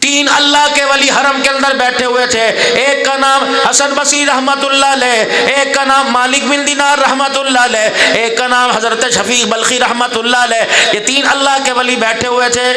तीन अल्लाह के वली हरम के अंदर बैठे हुए थे। एक का नाम हसन बसरी रहमतुल्लाह अलैह, एक का नाम मालिक बिन दिनार रहमतुल्लाह अलैह, एक का नाम हजरत शफीक बल्खी रहमतुल्लाह अलैह। ये तीन अल्लाह के वली बैठे हुए थे।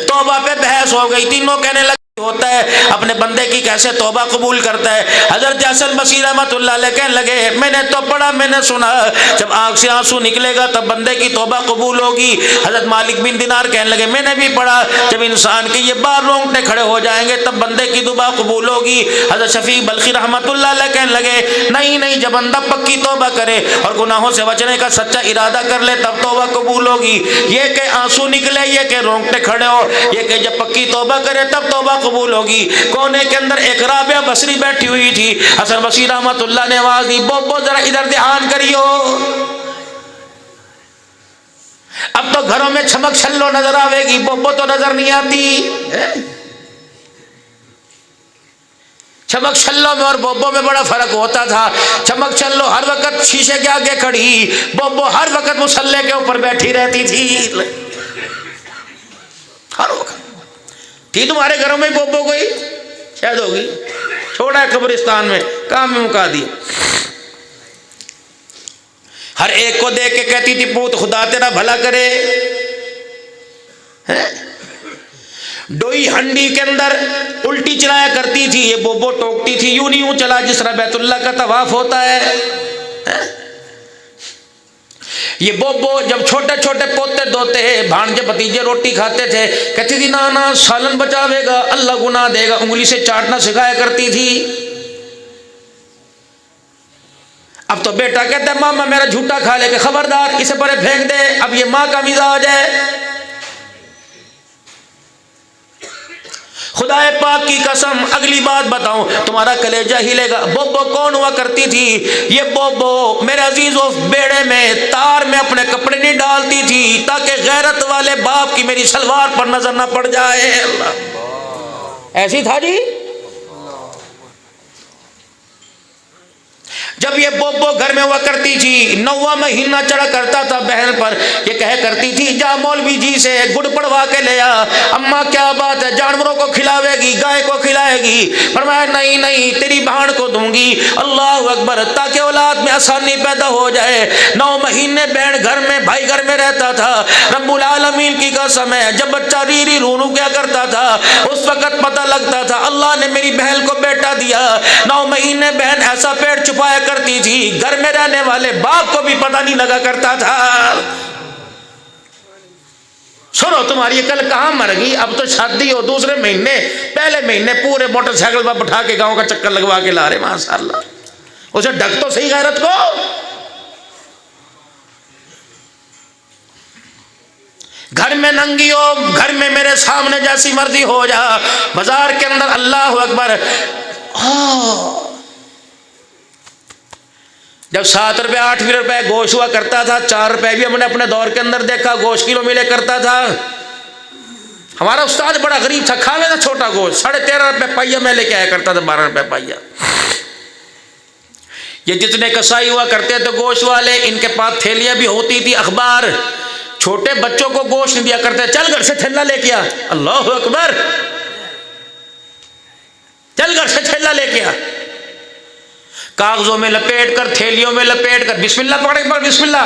तौबा पे बहस हो गई। तीनों कहने लगे होता है अपने बंदे की कैसे तौबा कबूल करता है। हजरत हसन बसरी रहमतुल्लाह अलैह कहने लगे मैंने तो पढ़ा, मैंने सुना जब आंख से आंसू निकलेगा तब बंदे की तौबा कबूल होगी। हजरत मालिक बिन दिनार कहने लगे मैंने भी पढ़ा जब इंसान के ये बाल रोंगटे खड़े हो जाएंगे तब बंदे की दुआ कबूल होगी। हजरत शफीक बल्खी रहमतुल्लाह अलैह कहने लगे नहीं नहीं, जब बंदा पक्की तौबा करे और गुनाहों से बचने का सच्चा इरादा कर ले तब तौबा कबूल होगी। ये के आंसू निकले, ये के रोंगटे खड़े हो, ये के जब पक्की तौबा करे तब तौबा कबूल होगी। कोने के अंदर एक राबिया बसरी बैठी हुई थी। हसन बसरी रहमतुल्लाह ने आवाज दी बोबो जरा इधर ध्यान करियो। अब तो घरों में चमक छल्लो नजर आवेगी, बोबो तो नजर नहीं आती। चमक छल्लो में और बोबो में बड़ा फर्क होता था। चमक छल्लो हर वक्त शीशे के आगे खड़ी, बोबो हर वक्त मुसल्ले के ऊपर बैठी रहती थी। हर वक्त थी तुम्हारे घरों में बोबो कोई? शायद होगी, छोड़ा है कब्रिस्तान में, काम में मुका दिया। हर एक को देख के कहती थी पूत खुदा तेरा भला करे। डोई हंडी के अंदर उल्टी चलाया करती थी, ये बोबो टोकती थी यूं नहीं यूं चला जिस तरह बैतुल्लाह का तवाफ होता है। ये बोबो जब छोटे छोटे पोते दोते भांजे भतीजे रोटी खाते थे कहती थी ना ना सालन बचावेगा अल्लाह गुनाह देगा, उंगली से चाटना सिखाया करती थी। अब तो बेटा कहता है मामा मेरा झूठा खा ले, खबरदार इसे परे फेंक दे। अब ये माँ का मिजाज है। खुदाए पाक की कसम अगली बात बताऊं तुम्हारा कलेजा हिलेगा। बोबो कौन हुआ करती थी? ये बोबो मेरे अजीजों बेड़े में तार में अपने कपड़े नहीं डालती थी ताकि गैरत वाले बाप की मेरी सलवार पर नजर ना पड़ जाए। ऐसी था जी। जब ये बोबो घर में हुआ करती थी, 9वां महीना चढ़ा करता था बहन पर, ये कह करती थी जा मौलवी जी से गुड़ पड़वा के ले आ। अम्मा क्या बात है, जानवरों को खिलावेगी, गाय को खिलाएगी? फरमाया नहीं नहीं तेरी भाण को दूंगी। अल्लाह अकबर, ताकि औलाद में आसानी पैदा हो जाए। 9 महीने बहन घर में, भाई घर में रहता था। रब्बुल आलमीन की कसम है जब बच्चा री री रू क्या करता था उस वक्त पता लगता था अल्लाह ने मेरी बहन को बेटा दिया। 9 महीने बहन ऐसा पेट छुपाया करती थी, घर में रहने वाले बाप को भी पता नहीं लगा करता था। सुनो तुम्हारी कल कहां मर गई, अब तो शादी हो दूसरे महीने, पहले महीने पूरे मोटरसाइकिल पर बैठा के गांव का चक्कर लगवा के ला रहे। माशाअल्लाह, उसे ढक तो सही गैरत को। घर में नंगी हो, घर में मेरे सामने जैसी मर्जी हो जा, बाजार के अंदर अल्लाह अकबर। जब 7 रुपए 8 रुपए गोश्त हुआ करता था, 4 रुपए भी हमने अपने दौर के अंदर देखा गोश्त किलो मिले करता था। हमारा उस्ताद बड़ा गरीब था, खावे था छोटा गोश्त, 13.5 रुपए पाइया में लेके आया करता था, 12 रुपए पाइया। ये जितने कसाई हुआ करते थे गोश्त वाले, इनके पास थैलियां भी होती थी, अखबार। छोटे बच्चों को गोश्त नहीं दिया करते, चल घर से थैला लेके आ। अल्लाह अकबर, चल घर से थैला लेके आ। कागजों में लपेट कर, थैलियों में लपेट कर, बिस्मिल्लाह पकड़े पर बिस्मिल्लाह।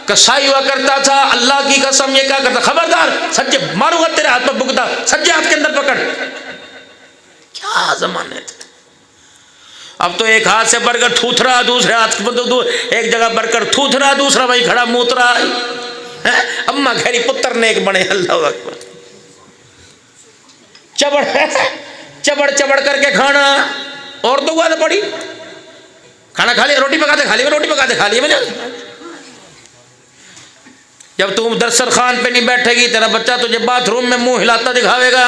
कसाई हुआ करता था, अल्लाह की कसम ये क्या करता, खबरदार सज्जे मारूंगा तेरे हाथ पर बुकता, सज्जे हाथ के अंदर पकड़। क्या जमाने थे। अब तो एक हाथ से बरकर थूथरा, दूसरे हाथ एक जगह बरकर थूथरा, दूसरा वही खड़ा मूतरा। अम्मा खैरी पुत्र ने एक बने। अल्लाह अकबर, चबड़ चबड़ चबड़ करके खाना। और तो हुआ तो पड़ी, खाना खा लिया, रोटी पकाते खा लिया, रोटी पकाते खा लिया मैंने। जब तुम दस्तरखान पे नहीं बैठेगी, तेरा बच्चा तुझे बाथरूम में मुंह हिलाता दिखावेगा।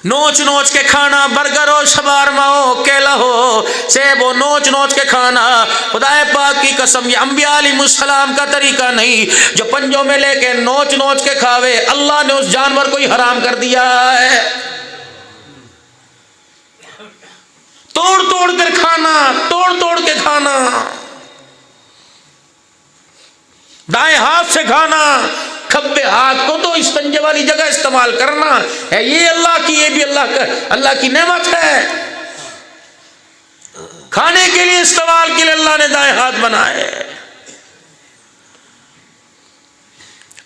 नोच नोच के खाना, बर्गर हो, शवारमा हो, केला हो, सेब हो, नोच नोच के खाना। खुदाए पाक की कसम, ये अंबिया अलैहिस्सलाम का तरीका नहीं। जो पंजों में लेके नोच नोच के खावे, अल्लाह ने उस जानवर को ही हराम कर दिया है। तोड़ तोड़ कर खाना, तोड़ तोड़ के खाना, दाएं हाथ से खाना, खब्बे हाथ को तो इस्तंजे वाली जगह इस्तेमाल करना है। ये अल्लाह की, ये भी अल्लाह की नेमत है। खाने के लिए इस्तेमाल के लिए अल्लाह ने दाएं हाथ बनाए।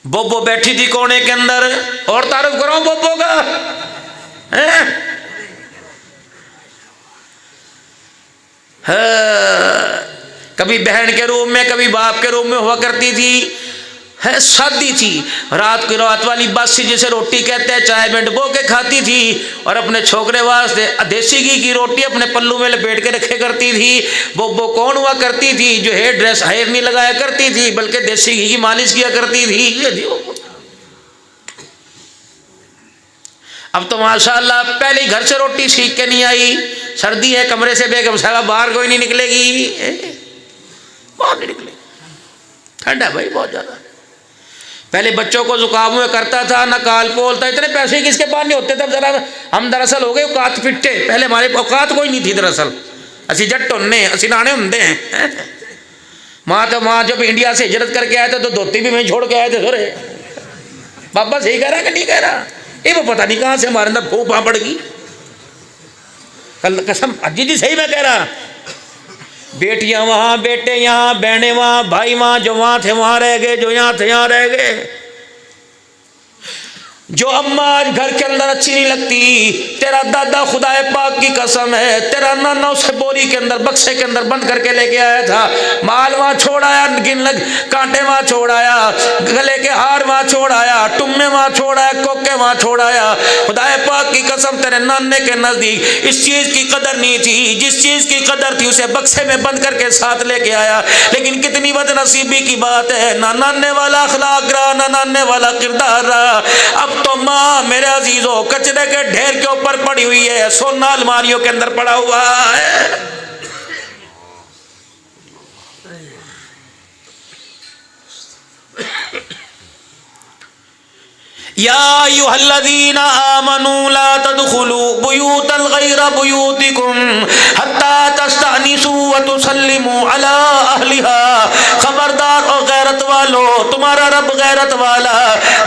बोबो बैठी थी कोने के अंदर, और तारुफ करो बोबो का है? कभी बहन के रूम में, कभी बाप के रूम में हुआ करती थी। है शादी थी, रात वाली बासी जिसे रोटी कहते हैं, चाय में डुबो के खाती थी और अपने छोकरे वास्ते देसी घी की रोटी अपने पल्लू में लपेट के रखे करती थी। वो कौन हुआ करती थी? जो हेयर नहीं लगाया करती थी, बल्कि देसी घी की मालिश किया करती थी। अब तो माशाअल्लाह पहले घर से रोटी सीख के नहीं आई, सर्दी है कमरे से बेगम साहब बाहर कोई नहीं निकलेगी, बाहर नहीं निकलेगी, ठंडा है भाई बहुत ज़्यादा। पहले बच्चों को जुकाम में करता था, ना काल पोलता, इतने पैसे किसके पास नहीं होते तब। जरा हम दरअसल हो गए औकात पिट्टे, पहले हमारे औकात कोई नहीं थी दरअसल। असी जट होने, असी नाने होंगे हैं। माँ जब इंडिया से हिजरत करके आए थे तो धोती भी वहीं छोड़ के आए थे। सोरे बाबा सही कह रहा कि नहीं कह रहा? ये वो पता नहीं कहाँ से हमारे अंदर फूक वहाँ पड़ गई। कल कसम अजी जी सही मैं कह रहा। बेटियां वहाँ, बेटे यहाँ, बहनें वहाँ, भाई वहाँ, जो वहाँ थे वहाँ रह गए, जो यहाँ थे यहाँ रह गए। जो अम्मा आज घर के अंदर अच्छी नहीं लगती, तेरा दादा खुदाए पाक की कसम है, तेरा नाना उसे बोरी के अंदर बक्से के अंदर बंद करके लेके आया था। माल वहाँ छोड़ आया, कांटे वहाँ छोड़ आया, गले के हार वहाँ छोड़ आया, टुम्मे वहाँ छोड़ आया, कोके वहाँ छोड़ आया। खुदाए पाक की कसम तेरे नाने के नजदीक इस चीज की कदर नहीं थी, जिस चीज की कदर थी उसे बक्से में बंद करके साथ लेके आया। लेकिन कितनी बदनसीबी की बात है, ना नाने वाला अखलाक रहा, ना नाने वाला किरदार रहा। अब तो माँ मेरे अजीजों कचरे के ढेर के ऊपर पड़ी हुई है, सोना अलमारियों के अंदर पड़ा हुआ है। या अय्युहल्लज़ीना आमनू ला तदखुलू बुयूतल गैरा बुयूतिकुम हत्ता तस्तअनिसू व तुसल्लिमू अला अहलिहा। खबरदार ओ गैरत वालो, तुम्हारा रब गैरत वाला,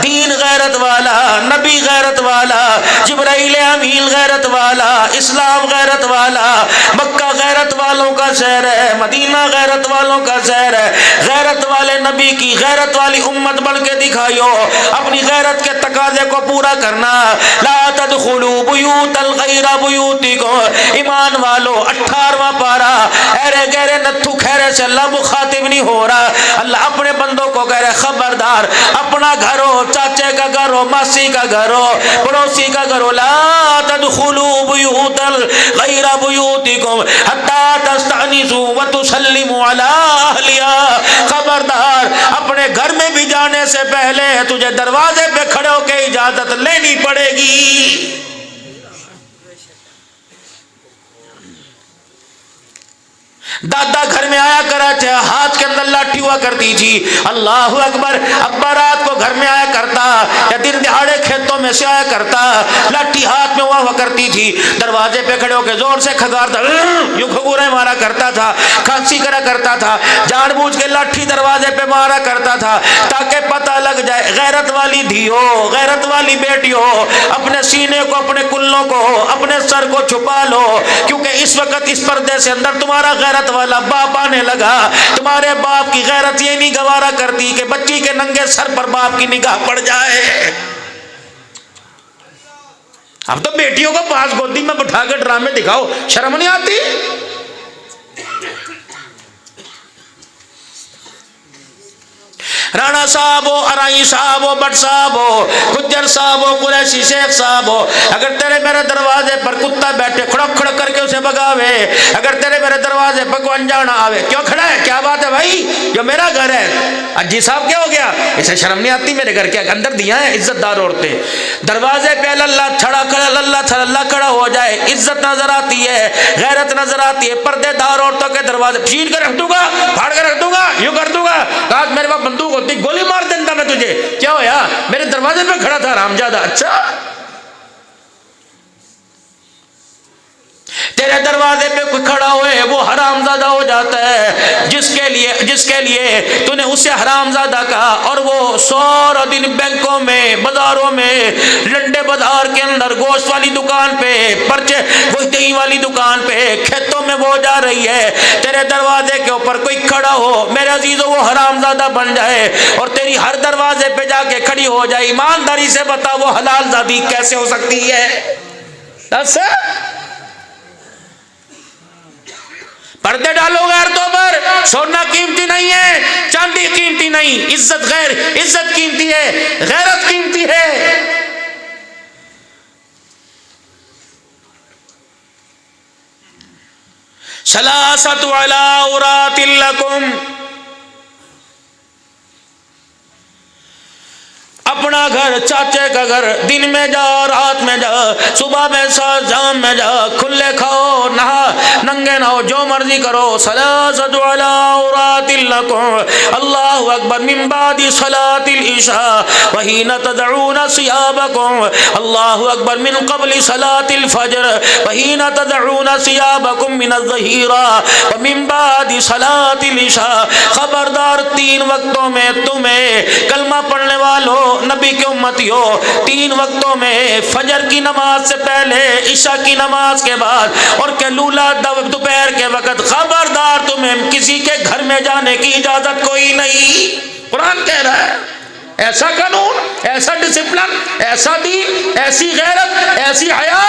दीन गैरत वाला, नबी गैरत वाला, जिब्राइल अमीन गैरत वाला, इस्लाम गैरत वाला, मक्का गैरत वालों का शहर है, मदीना गैरत वालों का शहर है। गैरत वाले नबी की गैरत वाली उम्मत बन के दिखाइयो, अपनी गैरत के तकाजे को पूरा करना। ला तदखुलू बुयूतल गैरा बुयूतिकुम। ईमान वालो 18वां पारा, अरे गहरे नत्थु खैरे से अल्लाह मुखातिब नहीं हो रहा। अल्लाह अपने बंदों को कह रहे खबरदार, अपना घर हो, चाचे का घर हो, मासी का घर हो, पड़ोसी का घर हो, ला तदखुलू बुयूतल गैरा बुयूतिकुम हत्ता तस्तअनिसू व तुसल्लिमू अला अहलिहा। खबरदार अपने घर में भी जाने से पहले तुझे दरवाजे पे खड़े होकर इजाजत लेनी पड़ेगी। दादा घर में आया करा थे, हाथ के अंदर लाठी हुआ करती थी। अल्लाह अकबर। अब्बा रात को घर में आया करता या दिन दिहाड़े खेतों में से आया करता, लाठी हाथ में हुआ करती थी। दरवाजे पे खड़े होकर जोर से खगारता, यूं खगोरे मारा करता था, खांसी करा करता था, जानबूझ के लाठी दरवाजे पे मारा करता था ताकि पता लग जाए गैरत वाली धी हो, गैरत वाली बेटी हो, अपने सीने को, अपने कुल्लों को, अपने सर को छुपा लो, क्योंकि इस वक्त इस पर्दे से अंदर तुम्हारा गैरत वाला बाप आने लगा। तुम्हारे बाप की गैरत ये नहीं गवारा करती कि बच्ची के नंगे सर पर बाप की निगाह पड़ जाए। अब तो बेटियों को पास गोदी में बैठा कर ड्रामे दिखाओ, शर्म नहीं आती? राणा साहब हो, अराई साहब हो, भट्ट साहब हो, गुज्जर साहब हो, कुरैशी शेख साहब हो, अगर तेरे मेरे दरवाजे पर कुत्ता बैठे खड़क खड़क करके उसे भगावे, अगर तेरे मेरे दरवाजे पर कोई अनजाना आवे, क्यों खड़ा है, क्या बात है भाई, जो मेरा घर है। अजी साहब क्या हो गया, इसे शर्म नहीं आती? मेरे घर के अंदर दिया है इज्जतदार औरतें, दरवाजे पे अल्लाह खड़ा हो जाए, इज्जत नजर आती है, गैरत नजर आती है। पर्देदार औरतों के दरवाजे छीन कर रख दूंगा, फाड़ कर रख दूंगा, यूं कर दूंगा, कहा मेरे पास बंदूक होती गोली मार देता मैं तुझे। क्या होया, मेरे दरवाजे पे खड़ा था रामजादा। अच्छा तेरे दरवाजे पे कोई खड़ा हुए वो हरामजादा हो जाता है, जिसके लिए तूने उसे हरामजादा कहा, और वो सारा दिन बैंकों में, बाजारों में, लंडे बाजार के अंदर, गोश्त वाली दुकान पे, पर्चे कोई दही वाली दुकान पे, खेतों में वो जा रही है। तेरे दरवाजे के ऊपर कोई खड़ा हो मेरे अजीजों, वो हरामजादा बन जाए और तेरी हर दरवाजे पे जाके खड़ी हो जाए। ईमानदारी से बता वो हलालजादी कैसे हो सकती है? दस पर्दे डालो गैरतों पर। सोना कीमती नहीं है, चांदी कीमती नहीं, इज्जत कीमती है, गैरत कीमती है। सलासतु अला औरातिल लकुम, अपना घर, चाचे का घर, दिन में जा, रात में जा, सुबह में सा, शाम में जा, खुले खाओ, नहा, नंगे नहाओ, जो मर्जी करो। सलासतु अला औरातिल लकुम, अल्लाहु अकबर, मिन बादी सलातिल इशा व हीना तदऊना सियाबकुम, अल्लाहु अकबर, मिन क़ब्ली सलातिल फज्र व हीना तदऊना सियाबकुम मिन ज़हीरा व मिन बादी सलातिल इशा। खबरदार, 3 वक्तों में तुम्हें, कलमा पढ़ने वालों, नबी के उम्मतियों, 3 वक्तों में, फजर की नमाज से पहले, इशा की नमाज के बाद और कैलूला दोपहर के वक्त, खबरदार तुम्हें किसी के घर में जाने की इजाजत कोई नहीं। कुरान कह रहा है। ऐसा कानून, ऐसा डिसिप्लिन, ऐसा दीन, ऐसी गैरत, ऐसी हया।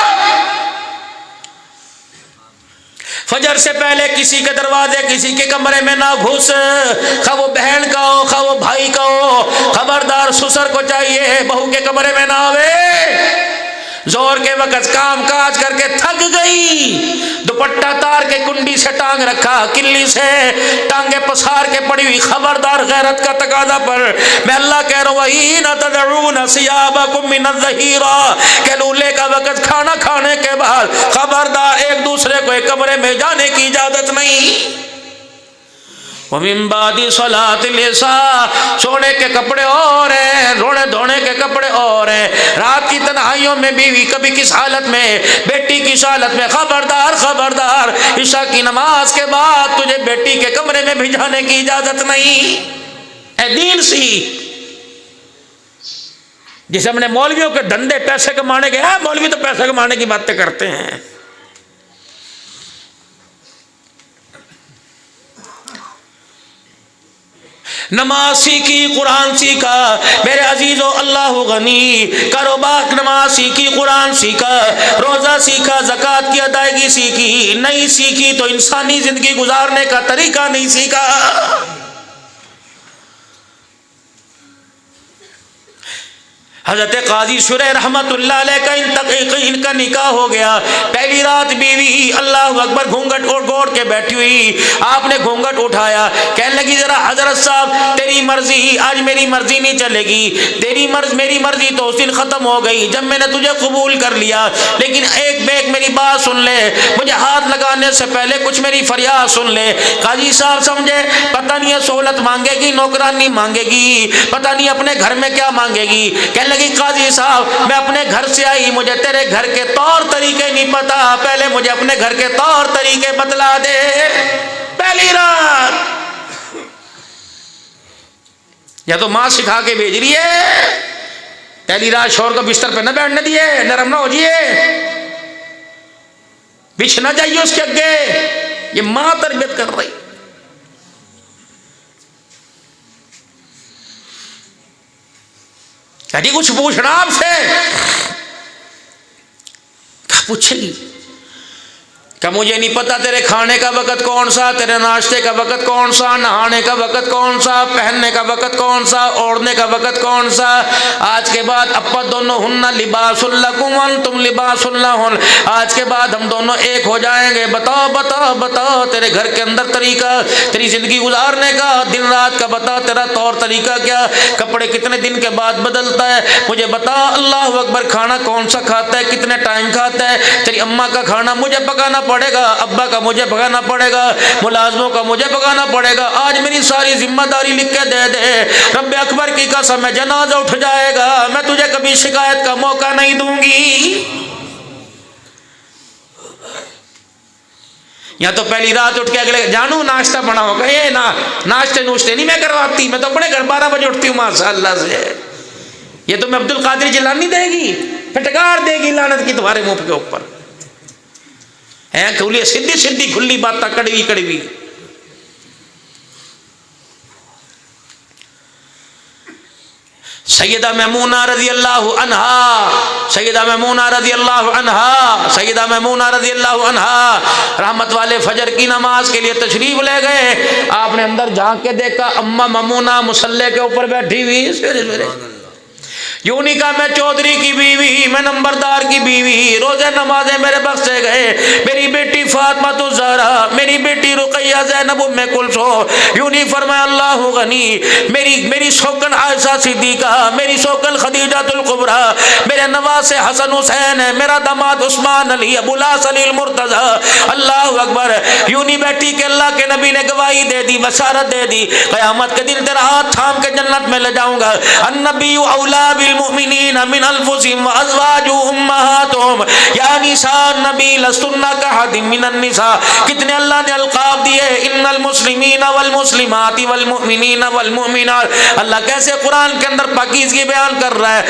फजर से पहले किसी के दरवाजे, किसी के कमरे में ना घुस, खा वो बहन का हो, खा वो भाई का हो। खबरदार, ससुर को चाहिए बहू के कमरे में ना आवे। जोर के वक्त काम काज करके थक गई, दुपट्टा तार के कुंडी से टांग रखा, किल्ली से टांगे पसार के पड़ी हुई। खबरदार, गैरत का तकाजा पर मैं अल्लाह कह रहा हूँ, हीना तदऊना सियाबकुम मिन ज़हीरा, कैलूले का वक्त, खाना खाने के बाद, खबरदार, एक दूसरे को एक कमरे में जाने की इजाजत नहीं। मिन बादी सलातिल इशा, सोने के कपड़े और हैं, रोने धोने के कपड़े और हैं। रात की तन्हाइयों में बीवी कभी किस हालत में, बेटी किस हालत में। खबरदार, खबरदार, इशा की नमाज के बाद तुझे बेटी के कमरे में भी जाने की इजाजत नहीं। ए दीन सी, जिसे हमने मौलवियों के धंधे पैसे कमाने के, मौलवी तो पैसे कमाने की बातें करते हैं। नमाज सीखी, कुरान सीखा मेरे अजीजों, अल्लाह गनी। कारोबार, नमाज सीखी, कुरान सीखा, रोजा सीखा, ज़कात की अदायगी सीखी, नहीं सीखी तो इंसानी जिंदगी गुजारने का तरीका नहीं सीखा। हजरत काजी शुरैह रहमतुल्लाह अलैह का इनका निकाह हो गया। पहली रात बीवी अल्लाह अकबर घूंघट ओढ़ के बैठी हुई, आपने घूंघट उठाया, कहने लगी जरा हजरत साहब तेरी मर्जी, आज मेरी मर्जी नहीं चलेगी, तेरी मेरी मर्जी तो उस दिन खत्म हो गई जब मैंने तुझे कबूल कर लिया, लेकिन एक मेरी बात सुन ले, मुझे हाथ लगाने से पहले कुछ मेरी फरियाद सुन ले। काजी साहब समझे, पता नहीं है सहूलत मांगेगी, नौकरानी मांगेगी, पता नहीं अपने घर में क्या मांगेगी। कहने लगी काजी साहब मैं अपने घर से आई, मुझे तेरे घर के तौर तरीके नहीं पता, पहले मुझे अपने घर के तौर तरीके बतला दे। पहली रात या तो मां सिखा के भेज रही है, पहली रात शोर को बिस्तर पे न बैठने दिए, नरम ना हो जाइए, बिछ ना जाइए उसके आगे, ये मां तरबियत कर रही। कभी कुछ पूछना आपसे, क्या पूछेगी? क्या मुझे नहीं पता तेरे खाने का वक़्त कौन सा, तेरे नाश्ते का वक़्त कौन सा, नहाने का वक़्त कौन सा, पहनने का वक़्त कौन सा, ओढ़ने का वक़्त कौन सा। आज के बाद अप्पा दोनों हुन्ना लिबासुल लकुम व अंतुम लिबासुल लहुन, आज के बाद हम दोनों एक हो जाएंगे। बताओ बताओ बताओ तेरे घर के अंदर तरीका, तेरी ज़िंदगी गुजारने का, दिन रात का बता, तेरा तौर तरीका क्या, कपड़े कितने दिन के बाद बदलता है, मुझे बता। अल्लाह अकबर, खाना कौन सा खाता है, कितने टाइम खाता है, तेरी अम्मा का खाना मुझे पकाना पड़ेगा, अब्बा का मुझे पकाना पड़ेगा, मुलाजमों का मुझे पकाना पड़ेगा। आज मेरी सारी जिम्मेदारी लिख के दे दे, रब्बे अकबर की कसम है जनाजा उठ जाएगा, मैं तुझे कभी शिकायत का मौका नहीं दूंगी। या तो पहली रात उठ के अगले जानू नाश्ता बनाओ, कहे ना नाश्ते नूश्ते नहीं मैं करवाती, मैं तो अपने घर 12 बजे उठती हूँ माशाअल्लाह से। ये तो मैं अब्दुल कादिर जिलानी देगी, फटकार देगी लानत की तुम्हारे मुंह के ऊपर है। खुली सीधी सीधी खुली बात, कड़वी कड़वी। सैयदा मैमूना रज़ी अल्लाह अन्हा, सैयदा मैमूना रज़ी अल्लाह अन्हा, सैयदा मैमूना रज़ी अल्लाह अन्हा रहमत वाले फजर की नमाज के लिए तशरीफ ले गए। आपने अंदर झांक के देखा अम्मा मैमूना मुसल्ले के ऊपर बैठी हुई सवेरे सवेरे। यूं नहीं कहा मैं चौधरी की बीवी, मैं नंबरदार की बीवी, रोजे नमाजें मेरे बख्शे गए, मेरी बेटी फातिमा तो ज़हरा, मेरी बेटी रुकैया ज़ैनब उम्मे कुलसूम। यूं नहीं फरमाया अल्लाहु गनी, मेरी शौकन आयशा सिद्दीका, मेरी शौकन खदीजातुल कुबरा, मेरे नवासे हसन हुसैन है, मेरा दामाद उस्मान अली अबुल अली मुर्तज़ा। अल्लाह अकबर। यूं नहीं बैठी कि अल्लाह के नबी ने गवाही दे दी, बशारत दे दी, क़यामत के दिन तेरा हाथ थाम के जन्नत में ले जाऊंगा। अन्नबी औला बिल मुमिनीन मिन अनफुसिहिम व अज़वाजुहुम उम्महातुहुम या निसा नबी लस्तुन्ना कहदिम मिनन निसा। कितने अल्लाह ने अलकाब दिए, इन्नल मुस्लिमीन वल मुस्लिमाति वल मुमिनीन वल मुमिनात। अल्लाह कैसे कुरान के अंदर पाकीज़गी बयान कर रहा है।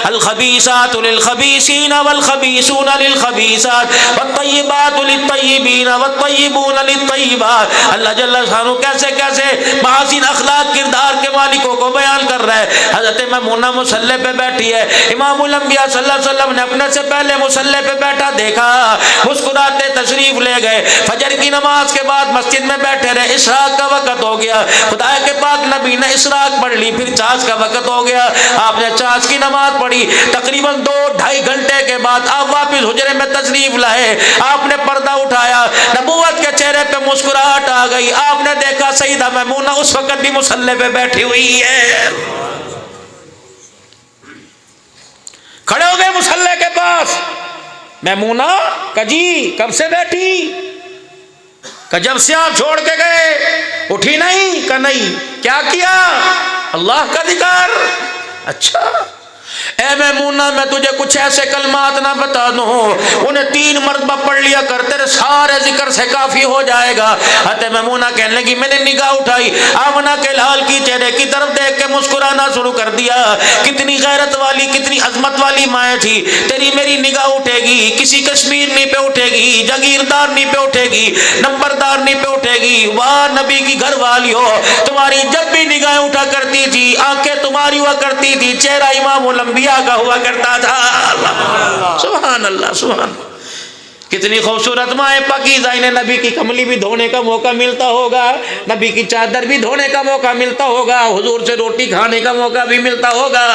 अल खबीसातु लिल खबीसीन वल खबीसून लिल खबीसात वत तय्यिबातु लित तय्यिबीन वत तय्यिबून लित तय्यिबात। अल्लाह जल्ल शानु कैसे कैसे महासिन अखलाक किरदार के मालिकों को बयान कर रहा है। हज़रत मैमूना मुसल्ले पे बैठी है, इमामुल अंबिया सल्लल्लाहु अलैहि वसल्लम ने अपने से पहले मुसल्ले पे बैठा देखा, मुस्कुराते तशरीफ ले गए। फजर की नमाज के बाद मस्जिद में बैठे रहे, इशराक का वक्त हो गया, खुदा के पाक नबी ने इशराक पढ़ ली, फिर चाश का वक्त हो गया, आपने चाश की नमाज पढ़ी। तकरीबन 2-2.5 घंटे के बाद आप वापिस हुजरे में तशरीफ लाए, आपने पर्दा उठाया, नबूवत के चेहरे पे मुस्कुराहट आ गई। आपने देखा सईदा मैमूना उस वक्त भी मुसल्ले पे बैठी हुई है। खड़े हो गए मुसल्ले के पास। मैमूना कजी कब से बैठी? जब से आप छोड़ के गए। उठी नहीं? का नहीं। क्या किया? अल्लाह का जिक्र। अच्छा ए मैमूना, मैं तुझे कुछ ऐसे कलमात ना बता दूं, उन्हें 3 मरतबा पढ़ लिया कर, तेरे सारे जिक्र से काफी हो जाएगा। हते मैमूना कहने लगी, मैंने निगाह उठाई, आमना के लाल की चेहरे की तरफ देख के मुस्कुराना शुरू कर दिया। कितनी गैरत वाली, कितनी अजमत वाली माए थी। तेरी मेरी निगाह उठेगी, किसी कश्मीरनी पे उठेगी, जागीरदारनी पे उठेगी, नंबरदारनी पे उठेगी। वाह नबी की घर वाली हो, तुम्हारी जब भी निगाहें उठा करती थी, आंखें तुम्हारी हुआ करती थी, चेहरा इमामुल अंबिया का हुआ करता था। सुभान अल्लाह, सुभान। कितनी खूबसूरत माए पाकीज़ा, इन्हें नबी की कमली भी धोने का मौका मिलता होगा, नबी की चादर भी धोने का मौका मिलता होगा, हुजूर से रोटी खाने का मौका भी मिलता होगा।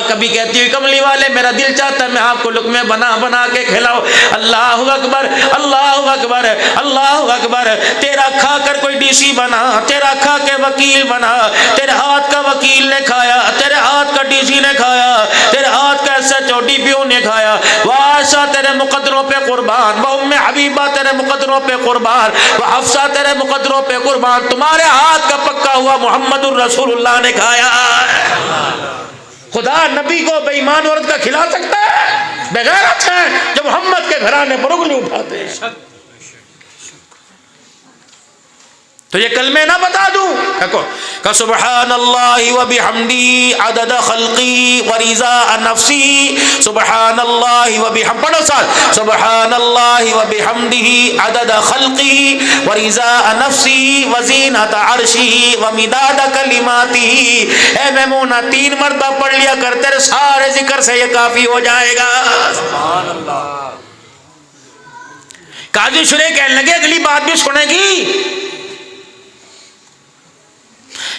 कभी कहती हुई कमली वाले, मेरा दिल चाहता है मैं आपको लुक़मे बना बना के खिलाओ। अल्लाह अकबर, अल्लाह अकबर, अल्लाह अकबर। तेरा खा कर कोई डीसी बना, तेरा खा के वकील बना, तेरे हाथ का वकील ने खाया, तेरे हाथ का डीसी ने खाया, तेरे हाथ का SHO DPO ने खाया। वाह तेरे मुकद्दरों पे कुर्बान, वह उम्मे हबीबा तेरे मुकद्दरों पे कुर्बान, वह हफ्सा तेरे मुकद्दरों पे कुर्बान। तुम्हारे हाथ का पक्का हुआ मोहम्मदुर रसूलुल्लाह ने खाया। खुदा नबी को बेईमान औरत का खिला सकता है? बेगैरत है जो मोहम्मद के घराने पर उंगली उठाते हैं। तो ये कलमे ना बता दूं? देखो का सुब्हानल्लाहि व बिहम्दी अदद खल्क़ी व रिज़ा नफ्सी, सुब्हानल्लाहि व बिहम, पढ़ो साथ, सुब्हानल्लाहि व बिहम्दिही अदद खल्क़ी व रिज़ा नफ्सी व ज़ीनत अर्शी व मिदाद कलिमाती। ए मैमूना 3 मरतबा पढ़ लिया कर, तेरे सारे जिक्र से ये काफी हो जाएगा। सुभानअल्लाह। काजी शुरे कहने लगे, अगली बात भी सुनेगी।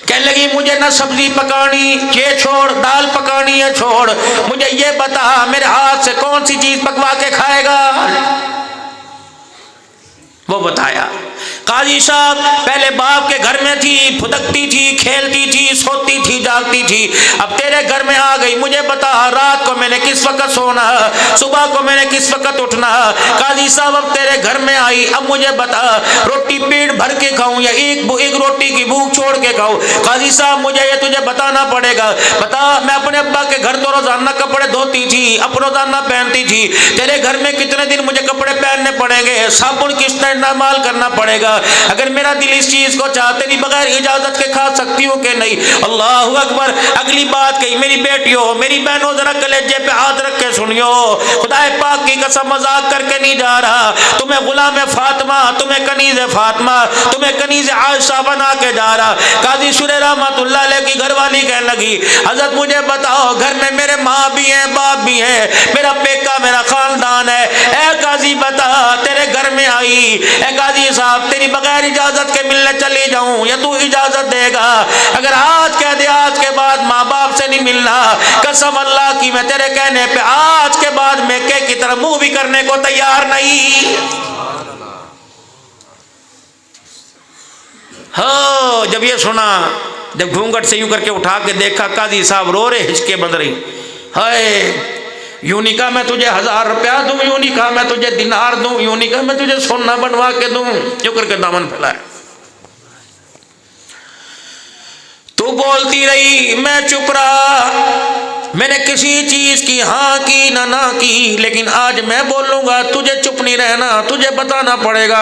कहने लगी, मुझे ना सब्जी पकानी ये छोड़, दाल पकानी है छोड़, मुझे ये बता मेरे हाथ से कौन सी चीज पकवा के खाएगा? वो बताया। काजी साहब पहले बाप के घर में थी, फुदकती थी, खेलती थी, सोती थी, जागती थी, अब तेरे घर में आ गई, मुझे बता रात को मैंने किस वक्त सोना, सुबह को मैंने किस वक्त उठना? काजी साहब अब तेरे घर में आई, अब मुझे बता रोटी पेट भर के खाऊं या एक रोटी की भूख छोड़ के खाऊं? काजी साहब मुझे ये तुझे बताना पड़ेगा। बता, मैं अपने अब्बा के घर तो रोजाना कपड़े धोती थी, अब रोजाना पहनती थी, तेरे घर में कितने दिन मुझे कपड़े पहनने पड़ेंगे? साबुन किसने माल करना पड़ेगा। अगर मेरा दिल इस चीज को चाहते नहीं बगैर इजाजत के खा सकती हूँ कि नहीं। अल्लाह अकबर। अगली बात कही, मेरी बेटियों मेरी बहनों जरा कलेजे पे हाथ रख के सुनियो, खुदा पाक की कसम मजाक करके नहीं जा रहा। तुम्हें गुलाम फातिमा, तुम्हें कनीज फातिमा, तुम्हें कनीज आयशा बना के जा रहा। काजी शुरे रहमतुल्लाह अलैह की घरवाली कहने लगी, हजरत मुझे बताओ घर में मेरे माँ भी हैं बाप भी हैं, मेरा पेका मेरा खानदान है, ए काजी बता तेरे घर में आई, ए काजी साहब तेरी बगैर इजाजत के मिलने चली जाऊं या तू इजाजत देगा? अगर आज कह दे आज के बाद माँ बाप से नहीं मिलना, कसम अल्लाह की मैं तेरे कहने पे आज के बाद मेके की तरफ मुंह भी करने को तैयार नहीं। हो जब ये सुना, जब घूंघट से यूं करके उठा के देखा, काजी साहब रो रहे, हिचके बंद रही। हाय, यूं नहीं कहा मैं तुझे 1000 रुपया दूं, यूं नहीं कहा मैं तुझे दिनार दूं, यूं नहीं कहा मैं तुझे सोना बनवा के दूं, क्यों करके दामन फैलाया। तू बोलती रही, मैं चुप रहा, मैंने किसी चीज की हाँ की ना ना की, लेकिन आज मैं बोलूंगा, तुझे चुप नहीं रहना, तुझे बताना पड़ेगा।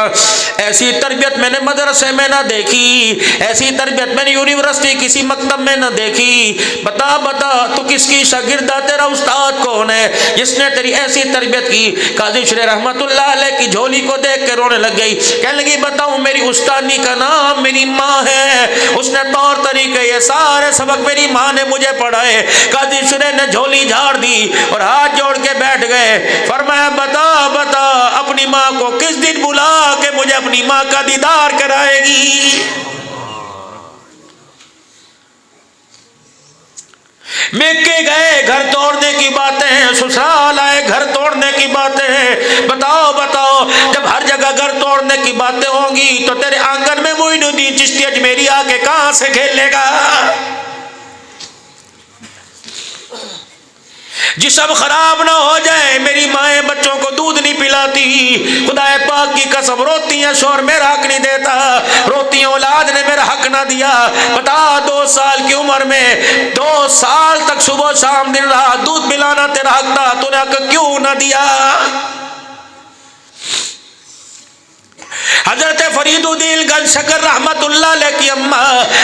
ऐसी तरबियत मैंने मदरसे में ना देखी, ऐसी तरबियत मैंने यूनिवर्सिटी किसी मकतब में ना देखी। बता बता तू किसकी शागिर्दा, तेरा उस्ताद कौन है जिसने तेरी ऐसी तरबियत की? काजी शुरे रहमतुल्लाह अलैह की झोली को देख के रोने लग गई। कहने लगी, बताऊं मेरी उस्तानी का नाम मेरी माँ है, उसने तौर तरीके ये सारे सबक मेरी माँ ने मुझे पढ़ाए। काजी ने झोली झाड़ दी और हाथ जोड़ के बैठ गए। फरमाया, बता बता अपनी माँ को किस दिन बुला के मुझे अपनी माँ का दीदार कराएगी? मेके गए घर तोड़ने की बातें हैं, ससुराल आए घर तोड़ने की बातें हैं। बताओ बताओ, जब हर जगह घर तोड़ने की बातें होंगी तो तेरे आंगन में मोइनुद्दीन चिश्ती अजमेरी आके कहां से खेलेगा? जिस्म खराब ना हो जाए, मेरी माएँ बच्चों को दूध नहीं पिलाती, खुदाए पाक की कसम रोती हैं, शोर मेरा हक नहीं देता, रोती हैं औलाद ने मेरा हक ना दिया। बता 2 साल की उम्र में 2 साल तक सुबह शाम दिन रात दूध पिलाना तेरा हक था, तूने हक क्यों ना दिया? हजरत फरीदुद्दीन गंज शकर रहमतुल्लाह अलैह की अम्मा,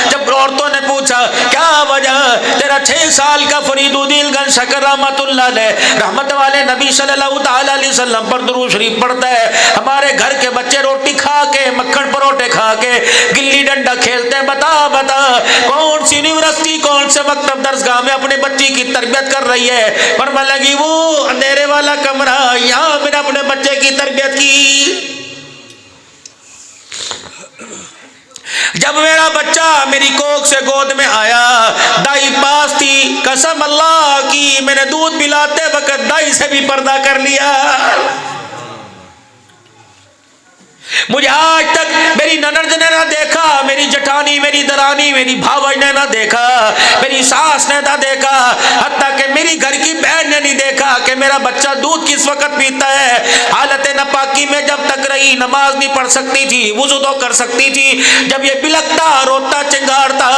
जब औरतों ने पूछा क्या वजह, तेरा 6 साल का फरीदुद्दीन गंज शकर रहमतुल्लाह अलैह रहमत वाले नबी सल्लल्लाहु ताला अलैहि वसल्लम पर दुरूद शरीफ पढ़ता है, हमारे घर के बच्चे रोटी खा के मक्खन परोठे खा के गिल्ली डंडा खेलते हैं। बता बता कौन सी यूनिवर्सिटी कौन से मकतब दरसगाह में अपने बच्ची की तरबियत कर रही है? फरमा लगी, वो अंधेरे वाला कमरा, यहाँ मैंने अपने बच्चे की तरबियत की। जब मेरा बच्चा मेरी कोख से गोद में आया, दाई पास थी, कसम अल्लाह की मैंने दूध पिलाते वक्त दाई से भी पर्दा कर लिया। मुझे आज तक मेरी ननद ने ना देखा, मेरी जठानी मेरी दरानी मेरी भावज ने ना देखा, मेरी सास ने ना देखा, हत्ता कि मेरी घर की बहन ने नहीं देखा कि मेरा बच्चा दूध किस वक्त पीता है। हालत नापाकी में जब तक रही, नमाज नहीं पढ़ सकती थी, वुजू तो कर सकती थी। जब ये बिलकता रोता चिंगारता,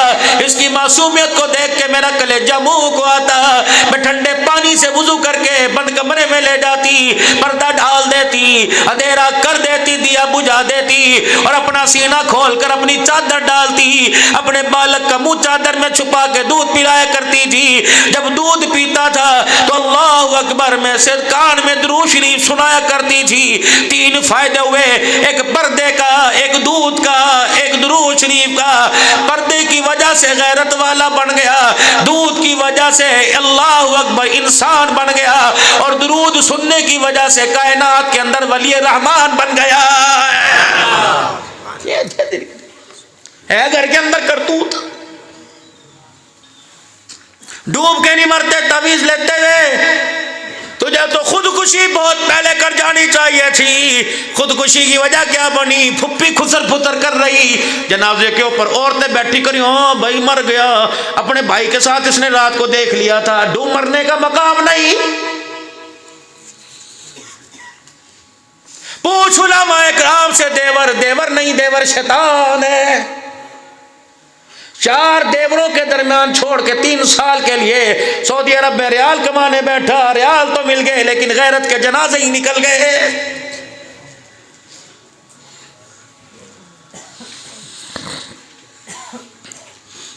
इसकी मासूमियत को देख के मेरा कलेजा मुंह को आता। मैं ठंडे पानी से वुजू करके बंद कमरे में ले जाती, पर्दा डाल देती, अंधेरा कर देती, दिया बुझा देती और अपना सीना खोलकर अपनी चादर डालती, अपने बालक का मुंह चादर में छुपा के दूध पिलाया करती थी। जब दूध पीता था तो अल्लाह अकबर में से कान में दुरूद शरीफ सुनाया करती थी। 3 फायदे हुए, एक पर्दे का, एक दूध का, एक दुरूद शरीफ का। पर्दे की वजह से गैरत वाला बन गया, दूध की वजह से अल्लाह अकबर इंसान बन गया और दुरूद सुनने की वजह से कायनात के अंदर वली रहमान बन गया। है घर के अंदर करतूत, डूब के नहीं मरते तवीज लेते हुए। तुझे तो खुदकुशी बहुत पहले कर जानी चाहिए थी। खुदकुशी की वजह क्या बनी? फुप्पी खुसर फुसर कर रही, जनाजे के ऊपर औरतें बैठी करी, हाँ भाई मर गया, अपने भाई के साथ इसने रात को देख लिया था। डूब मरने का मकाम नहीं। पूछ उलमाए किराम से, देवर देवर नहीं, देवर शैतान है। 4 देवरों के दरमियान छोड़ के 3 साल के लिए सऊदी अरब में रियाल कमाने बैठा। रियाल तो मिल गए लेकिन गैरत के जनाजे ही निकल गए।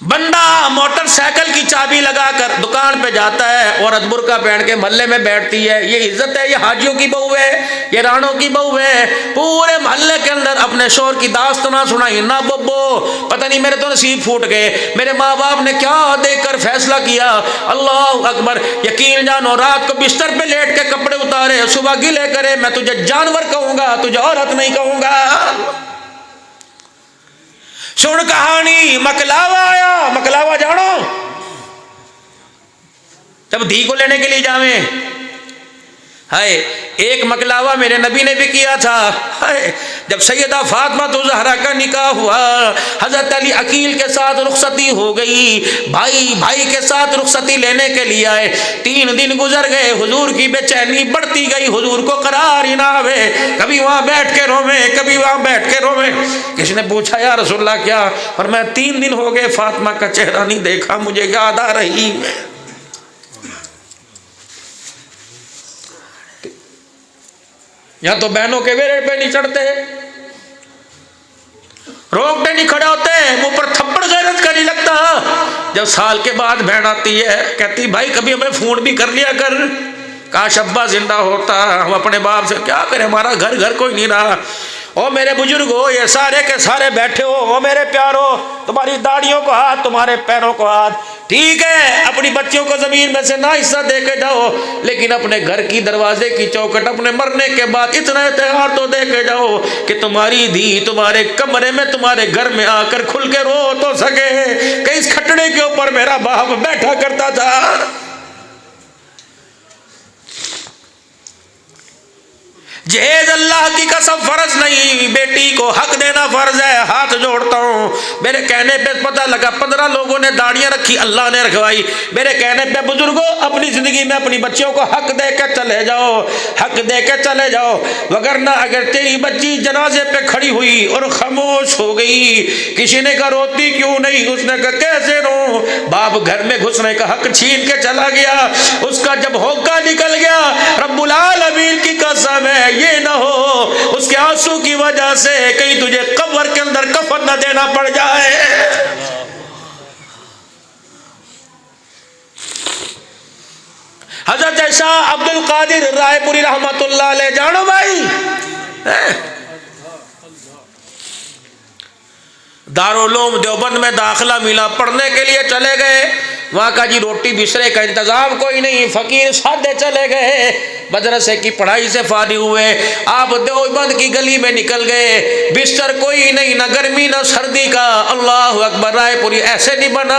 बंदा मोटरसाइकिल की चाबी लगाकर दुकान पे जाता है, औरत बुर्का पहन के मोहल्ले में बैठती है, ये इज्जत है? ये हाजियों की बहू है, ये राणों की बहू है। पूरे मोहल्ले के अंदर अपने शोर की दास्तान सुनाई, ना बब्बो पता नहीं मेरे तो नसीब फूट गए, मेरे माँ बाप ने क्या देखकर फैसला किया। अल्लाह अकबर। यकीन जानो, रात को बिस्तर पे लेट के कपड़े उतारे, सुबह गिले करे, मैं तुझे जानवर कहूंगा, तुझे औरत नहीं कहूंगा। सुन कहानी, मकलावा आया। मकलावा जानो, जब धी को लेने के लिए जावे, हाय एक मकलावा मेरे नबी ने भी किया था। हाय जब सैयदा फातिमा तो ज़हरा का निकाह हुआ, हजरत अली अकील के साथ रुखसती हो गई, भाई भाई के साथ रुखसती लेने के लिए आए। 3 दिन गुजर गए, हुजूर की बेचैनी बढ़ती गई, हुजूर को करार ही ना आवे, कभी वहां बैठ के रोवे, कभी वहां बैठ के रोवे। किसी ने पूछा या रसूलल्लाह क्या? और मैं 3 दिन हो गए फातिमा का चेहरा नहीं देखा, मुझे याद आ रही है। यहाँ तो बहनों के वेरे पे नहीं चढ़ते, रोकते नहीं खड़े होते, मुंह पर थप्पड़ गैरत का नहीं लगता। जब साल के बाद बहन आती है, कहती भाई कभी हमें फोन भी कर लिया कर, काश अब्बा जिंदा होता, हम अपने बाप से क्या करें, हमारा घर घर कोई नहीं रहा। ओ मेरे बुजुर्ग हो, ये सारे के सारे बैठे हो, ओ मेरे प्यारो, तुम्हारी दाढ़ियों को हाथ, तुम्हारे पैरों को हाथ। ठीक है अपनी बच्चियों को जमीन में से ना हिस्सा दे के जाओ, लेकिन अपने घर की दरवाजे की चौखट अपने मरने के बाद इतना इत्तेहार तो दे के जाओ कि तुम्हारी धी तुम्हारे कमरे में, तुम्हारे घर में आकर खुल के रो तो सके कि इस खटड़े के ऊपर मेरा बाप बैठा करता था। जहेज अल्लाह की कसम फर्ज नहीं, बेटी को हक देना फर्ज है। हाथ जोड़ता हूँ, मेरे कहने पे पता लगा 15 लोगों ने दाढ़ियां रखी, अल्लाह ने रखवाई। मेरे कहने पे बुजुर्गों अपनी जिंदगी में अपनी बच्चियों को हक दे के चले जाओ, हक दे के चले जाओ, वगरना अगर तेरी बच्ची जनाजे पे खड़ी हुई और खामोश हो गई, किसी ने कहा रोती क्यों नहीं, उसने कहा कैसे रो, बाप घर में घुसने का हक छीन के चला गया, उसका जब होका निकल गया, रब्बुल आलमीन की कसम है ये ना हो उसके आंसू की वजह से कहीं तुझे कब्र के अंदर कफन न देना पड़ जाए। हजरत शाह अब्दुल कादिर रायपुरी रहमतुल्लाह अलैह जानो भाई, दारुल उलूम देवबंद में दाखिला मिला, पढ़ने के लिए चले गए, वहाँ का जी रोटी बिसरे का इंतजाम कोई नहीं, फकीर सादे चले गए, मदरसे की पढ़ाई से फारिग हुए, आप देवबंद की गली में निकल गए, बिस्तर कोई नहीं, ना गर्मी ना सर्दी का। अल्लाह अकबर, रायपुरी ऐसे नहीं बना,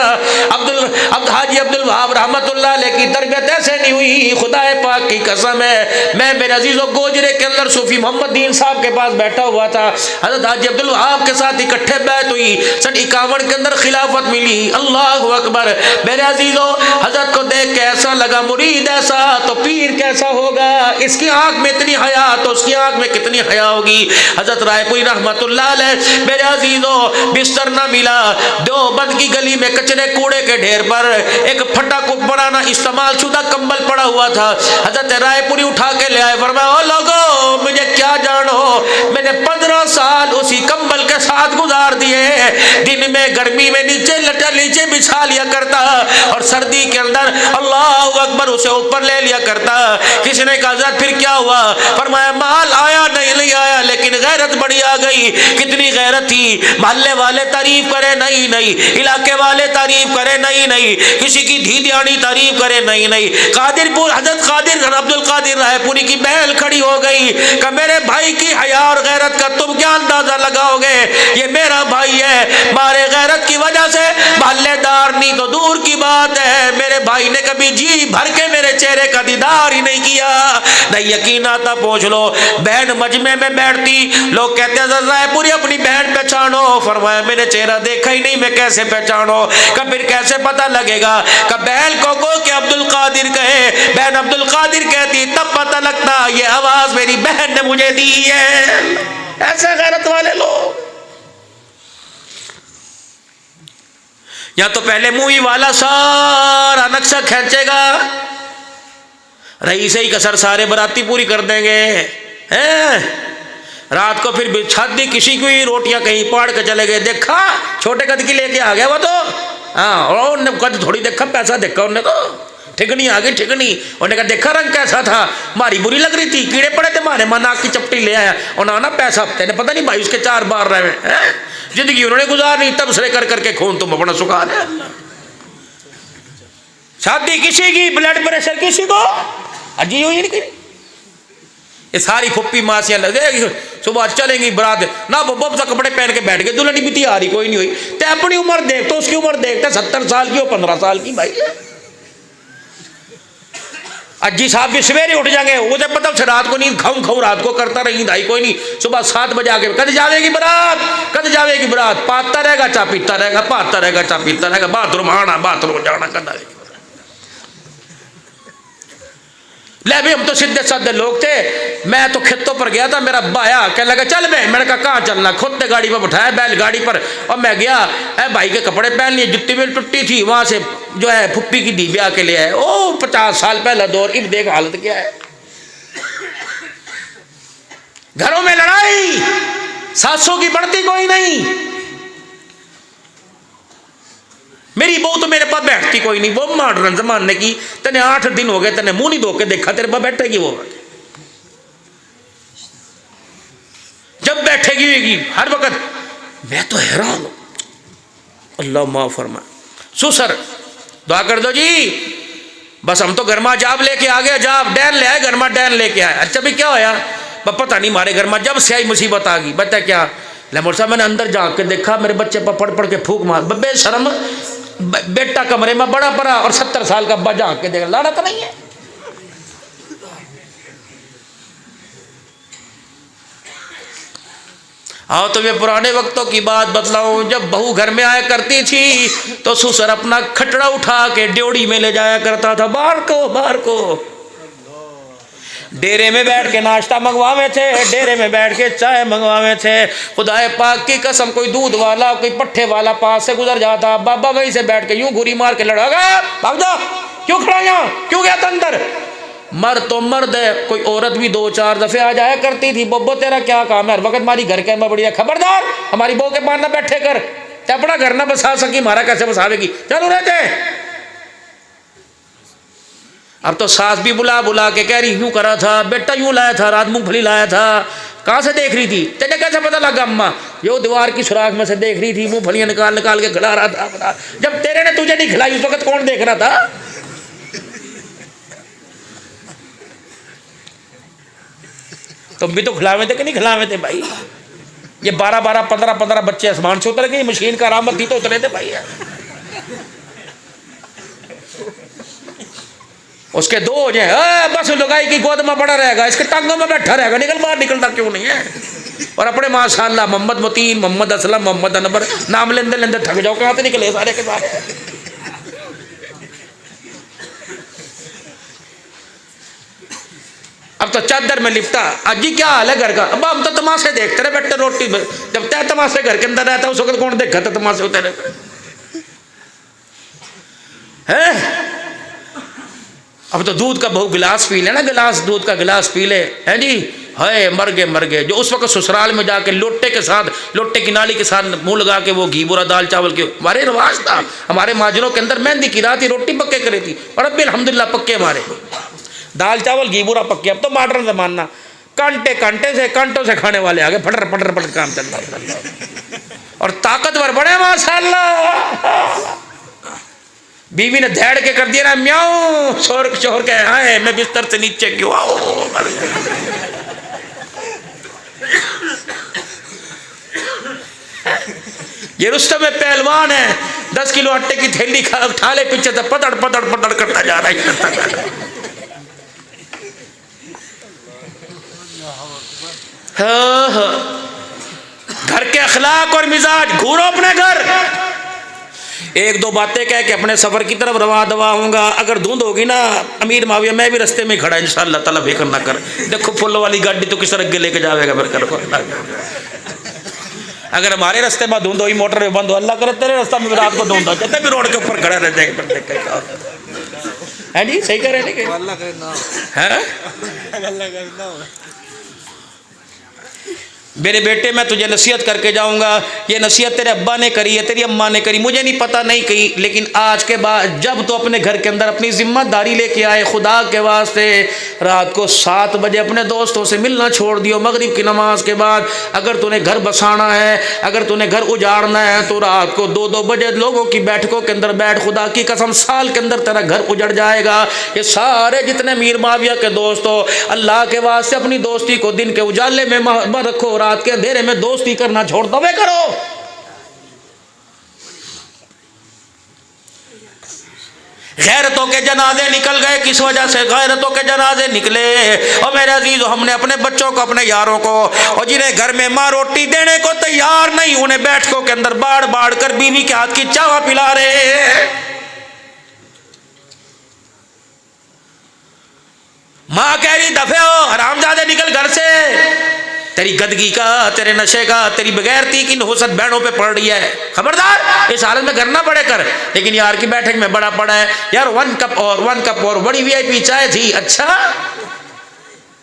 हाजी अब्दुल वहाब रहमतुल्लाह अलैह की तरबियत ऐसे नहीं हुई, खुदा पाक की कसम है। मैं मेरे अजीजों गोजरे के अंदर सूफी मोहम्मद दीन साहब के पास बैठा हुआ था, हजरत हाजी अब्दुल वहाब के साथ इकट्ठे बैत हुई, सन 51 के अंदर खिलाफत मिली। अल्लाह अकबर, मेरे अजीजों हजरत को देख के ऐसा लगा मुरीद ऐसा तो पीर कैसा होगा, इसकी आंख में इतनी हया तो उसकी आंख में कितनी हया होगी। हजरत रायपुरी रहमतुल्लाह अलैह, मेरे अजीजों बिस्तर ना मिला, देवबंद की गली में कचरे कूड़े के ढेर पर एक फटा को पुराना इस्तेमाल शुदा कंबल पड़ा हुआ था, हजरत रायपुरी उठा के ले आए, फरमाया ओ लोगो मुझे क्या जानो, मैंने 15 साल उसी कंबल के साथ गुजार दिए, दिन में गर्मी में नीचे लटा नीचे बिछा लिया करता और सर्दी के अंदर अल्लाह अकबर उसे ऊपर ले लिया करता। किसी ने कहा हज़रत फिर क्या हुआ, फरमाया माल आया नहीं आया, लेकिन गैरत बड़ी आ गई। कितनी गैरत थी, मोहल्ले वाले तारीफ करे नहीं, इलाके वाले तारीफ करे नहीं, किसी की धीदियानी तारीफ करे नहीं। कादिरपुर हजरत कादिर अब्दुल कादिर रायपुरी की बहन खड़ी हो गई कि मेरे भाई की हया और गैरत का तुम क्या अंदाजा लगाओगे, ये मेरा भाई है, मारे गैरत की वजह से मोहल्लेदार नहीं तो दूर की बात है, मेरे भाई ने कभी जी भर के मेरे चेहरे का दीदार ही नहीं किया। नहीं यकीन आता पूछ लो, बहन मजमे में बैठती, लोग कहते हैं रायपुरी अपनी बहन पहचानो, फरमाया मैंने चेहरा देखा ही नहीं, मैं कैसे पहचानो, कब फिर कैसे पता लगेगा, कब बहन को कि अब्दुल कादिर कहे, बहन अब्दुल कादिर कहती तब पता लगता ये आवाज मेरी बहन ने मुझे दी है। ऐसे गैरत वाले लोग, या तो पहले मुंह वाला सारा नक्शा खींचेगा, रईस ही कसर सारे बराती पूरी कर देंगे हैं, रात को फिर शादी किसी को ही रोटियां कहीं पाड़ के चले गए, देखा छोटे कद की लेके आ गया वो तो हाँ, और उन्हें कद थोड़ी देखा पैसा देखा उन्हें तो ठिकनी आ गई ठिकनी। उन्हें कहा देखा रंग कैसा था, मारी बुरी लग रही थी, कीड़े पड़े थे मारे, मां नाक की चपटी ले आया उन्होंने ना पैसा तेने पता नहीं भाई उसके 4 बार रहे हैं जिंदगी उन्होंने गुजारनी, तब से कर करके खून तुम अपना सुखा रहे। शादी किसी की, ब्लड प्रेशर किसी को, अजी हुई नहीं। ये सारी फुप्पी मासियां लगे सुबह चलेंगी बारात ना बब्बा सा कपड़े पहन के बैठ गए, दुल्हन भी तैयारी कोई नहीं हुई। ते अपनी उम्र देख तो उसकी उम्र देखते 70 साल की हो 15 साल की भाई। अज्जी साहब भी सवेरे उठ जाएंगे, मुझे पता उसे रात को नींद खाऊं खाऊं रात को करता रही दाई कोई नहीं, सुबह 7 बजे आके कद जावेगी बारात, कद जावेगी बारात, पाता रहेगा चा पीता रहेगा, पाता रहेगा चा पीता रहेगा, बाथरूम आना बाथरूम जाना कदा। ले भी हम तो सीधे साधे लोग थे। मैं तो खेतों पर गया था, मेरा अब्बा आया कहने लगा चल बे, मैंने कहा कहाँ चलना, खुद ने गाड़ी पर बैठाया बैलगाड़ी पर और मैं गया। भाई के कपड़े पहन लिए, जुत्ती भी टुट्टी थी, वहां से जो है फुप्पी की दी ब्याह के लिए आए। ओ 50 साल पहला दौर, इब देख हालत क्या है। घरों में लड़ाई, सासों की बढ़ती कोई नहीं। मेरी बहू तो मेरे पास बैठती कोई नहीं, वो मॉडर्न जमाने की, तेने 8 दिन हो गए तेने मुंह नहीं धो के देखा तेरे पास बैठेगी वो, जब बैठेगी होगी हर वक्त। मैं तो हैरान हूं, अल्लाह माफ फरमा। सुसर दुआ कर दो जी, बस हम तो घर में जाब लेके आ गए, जाब डैन ले आए, घर में डैन लेके आए। अच्छा भी क्या होया, पता नहीं मारे घर में जब से आई मुसीबत आ गई। बता क्या लेमोर साहब, मैंने अंदर जाके के देखा मेरे बच्चे पर पढ़ पढ़ के फूक मार, बेशरम बेटा कमरे में बड़ा बड़ा और 70 साल का अब्बा झांक के देख, लाड़ा तो नहीं है। आओ तो ये पुराने वक्तों की बात बतलाऊं, जब बहू घर में आया करती थी तो ससुर अपना खटड़ा उठा के ड्योड़ी में ले जाया करता था, बाहर को डेरे में बैठ के नाश्ता मंगवावे थे, डेरे में बैठ के चाय मंगवावे थे। खुदाए पाक की कसम, कोई दूध वाला कोई पट्ठे वाला पास से गुजर जाता, बाबा वहीं से बैठ के यूं घुरी मार के लड़ागा, भाग जा, क्यों खड़ा यहाँ, क्यों गया था अंदर। मर्द तो मर्द है, कोई औरत भी 2-4 दफे आ जाया करती थी, बब्बो तेरा क्या काम है, हर वक्त हमारी घर के अंदर बढ़िया, खबरदार हमारी बहू के पास ना बैठे कर, अपना घर ना बसा सकी, हमारा कैसे बसावेगी, चलो रहते। अब तो सास भी बुला बुला के कह रही यूं करा था बेटा, यूं लाया था रात, मूंगफली लाया था, कहाँ से देख रही थी, तेने कैसे पता लगा अम्मा, यो दीवार की सुराख में से देख रही थी, मूंगफलियां निकाल निकाल के खिला रहा था। जब तेरे ने तुझे नहीं खिलाई उस वक्त कौन देख रहा था। तुम भी तो खिलावे थे कि नहीं खिलावे थे भाई। ये 12-12, 15-15 बच्चे आसमान से उतर गए, मशीन का आरामत थी तो उतरे थे भाई। उसके 2 हो जाए, बस लुगाई की गोद में बड़ा रहेगा, इसके टांगों में बैठा रहेगा, निकल बाहर, निकलता क्यों नहीं है। और अपने माशाअल्लाह मोहम्मद मुतीन, मोहम्मद असलम, मोहम्मद अनवर नाम लेंदे लेंदे थक जाओ, कहाँ से निकले सारे के सारे। अब तो चादर में लिपटा, अजी क्या हाल है घर का, अब हम तो तमाशे देखते रहे बैठे रोटी में, जब तय तमाशे घर के अंदर रहता उस वक्त कौन देखा था तमाशे होते रहे हैं। अब तो दूध का बहु गिलास पी ले ना, गिलास दूध का गिलास पी ले, है जी, है मर गए। जो उस वक्त ससुराल में जाके लोटे के साथ, लोटे की नाली के साथ मुंह लगा के वो घी बुरा दाल चावल के, हमारे रिवाज था, हमारे माजरों के अंदर मेहंदी की रात ही रोटी पक्के करी थी, और अब भी अल्हम्दुलिल्लाह पक्के हमारे दाल चावल घी बुरा पक्के। अब तो मॉडर्न जमाना, कांटों से खाने वाले आ गए, फटर फटर फटर काम चल रहा है, और ताकतवर बड़े माशाअल्लाह। बीवी ने धैड़ के कर दिया ना म्याऊं, शोर के आए, मैं बिस्तर से नीचे क्यों आओ। ये रुस्तम में पहलवान है, 10 किलो आटे की थैली उठा ले, पीछे से पतड़ पतड़ पतड़ करता जा रहा है। घर के अखलाक और मिजाज, घूरो अपने घर, 1-2 बातें कह के अपने सफर की तरफ रवा दवा होगा। अगर धुंध होगी ना अमीर माविया, मैं भी रास्ते में खड़ा इंशाअल्लाह ताला, फिक्र ना कर, देखो फुल वाली गाड़ी तो किस तरह लेके जाएगा फिर कर। अगर हमारे रास्ते में धुंध हुई, मोटर बंद हो, अल्लाह करे तेरे रास्ते में रात को धुंध हो जाते भी रोड के ऊपर खड़ा रह जाएगा, है जी, सही कह रहे हैं। मेरे बेटे मैं तुझे नसीहत करके जाऊंगा, ये नसीहत तेरे अब्बा ने करी है, तेरी अम्मा ने करी, मुझे नहीं पता नहीं कही, लेकिन आज के बाद जब तो अपने घर के अंदर अपनी जिम्मेदारी लेके आए, खुदा के वास्ते रात को 7 बजे अपने दोस्तों से मिलना छोड़ दियो। मगरिब की नमाज के बाद अगर तूने घर बसाना है, अगर तूने घर उजाड़ना है, तो रात को 2-2 बजे लोगों की बैठकों के अंदर बैठ। खुदा की कसम साल के अंदर तेरा घर उजड़ जाएगा। ये सारे जितने मीर माविया के दोस्त हो, अल्लाह के वास्ते अपनी दोस्ती को दिन के उजाले में मत रखो, रात के अंधेरे में दोस्ती करना छोड़ दो करो। गैरतों के जनाजे निकल गए, किस वजह से गैरतों के जनाजे निकले? और मेरे अजीज, हमने अपने बच्चों को, अपने यारों को, और जिन्हें घर में माँ रोटी देने को तैयार नहीं, उन्हें बैठकों के अंदर बाढ़ बाढ़ कर बीवी के हाथ की चावा पिला रहे हैं। माँ कह रही दफे हो हरामजादे, निकल घर से, तेरी गदगी का, तेरे नशे का, तेरी बगैरती की नहुसत बहनों पे पड़ रही है, खबरदार इस हालत में घर ना पड़े कर। लेकिन यार की बैठक में बड़ा पड़ा है यार, 1 कप और बड़ी वीआईपी चाय थी, अच्छा